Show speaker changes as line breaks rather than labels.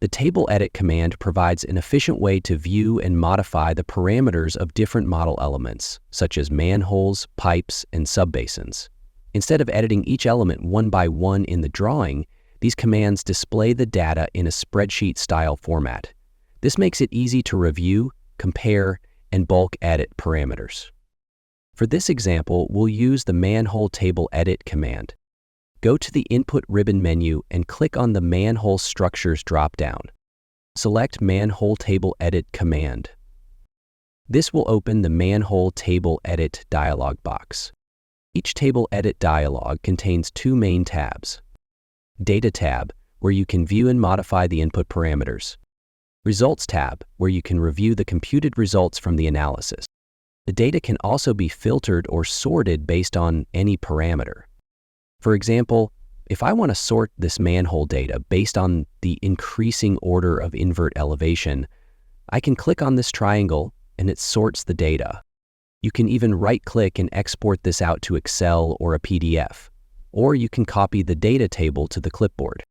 The Table Edit command provides an efficient way to view and modify the parameters of different model elements, such as manholes, pipes, and subbasins. Instead of editing each element one by one in the drawing, these commands display the data in a spreadsheet-style format. This makes it easy to review, compare, and bulk edit parameters. For this example, we'll use the Manhole Table Edit command. Go to the Input ribbon menu and click on the Manhole Structures drop-down. Select Manhole Table Edit command. This will open the Manhole Table Edit dialog box. Each Table Edit dialog contains two main tabs. Data tab, where you can view and modify the input parameters. Results tab, where you can review the computed results from the analysis. The data can also be filtered or sorted based on any parameter. For example, if I want to sort this manhole data based on the increasing order of invert elevation, I can click on this triangle and it sorts the data. You can even right-click and export this out to Excel or a PDF, or you can copy the data table to the clipboard.